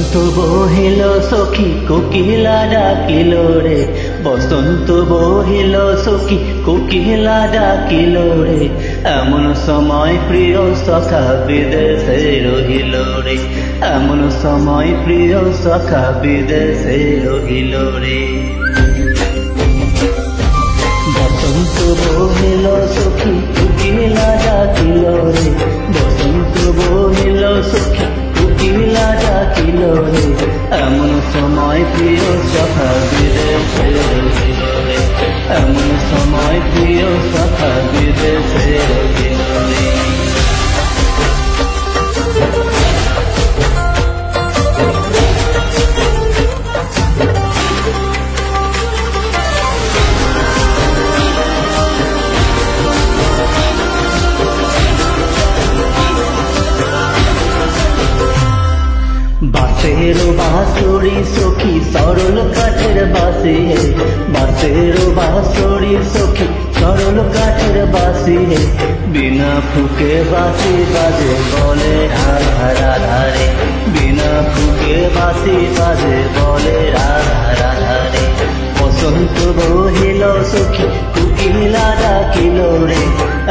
বসন্ত বহিল সখী কোকিলা ডাকিল রে, বসন্ত বহিল সখী কোকিলা ডাকিল রে, এমন সময় প্রিয় সখা বিদেশে রহিল রে, এমন সময় প্রিয় সখা বিদেশে রহিল রে। বসন্ত বহিল সখী কোকিলা ডাকিল রে, বসন্ত বহিল সখী কোকিলা ডাকিল রে, এমন সময় প্রিয় সখা বিদেশে রহিল রে, এমন সময় প্রিয় সখা বিদেশে রহিল রে। বাঁশের বাঁশরি সখী সরল কাঠের বাঁশি হে, বাঁশের বাঁশরি সখী সরল কাঠের বাঁশি হে, বিনা ফুকে বাঁশি বাজে বলে রাধা ধারে, বিনা ফুকে বাঁশি বাজে বলে রাধা ধারে। বসন্ত বহিল সখী কোকিলা ডাকিল রে,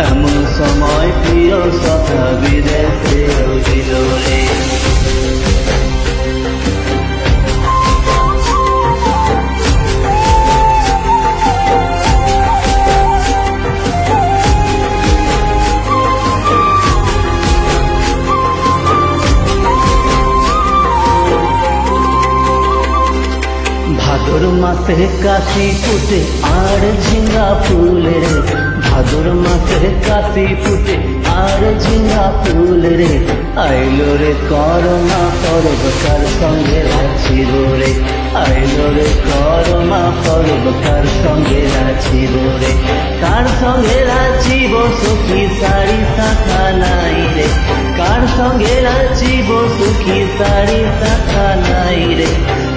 এমন সময় প্রিয় সখা বিদেশে রহিল রে। ভাদর মাসে কাশি ফুটে আর ঝিঙ্গা ফুল রে, ভাদর মাসে কাশি ফুটে আর ঝিঙ্গা ফুল রে, আইলো রে করমা পরব কার সঙ্গে নাচিব রে, আইলো রে করমা পরব কার সঙ্গে নাচিব রে, কার সঙ্গে নাচিব সখী সারি শাখা নাই রে, কার সঙ্গে নাচিব সখী সারি শাখা নাই রে,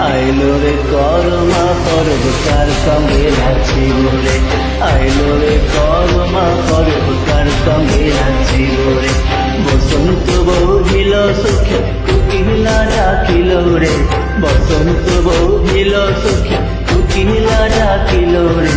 আইলো রে করমা পরব কার সঙ্গে নাচিব রে, আইলো রে করমা পরব কার সঙ্গে নাচিব রে। বসন্ত বহিল সখী কোকিলা ডাকিল রে, বসন্ত বহিল সখী কোকিলা ডাকিল রে,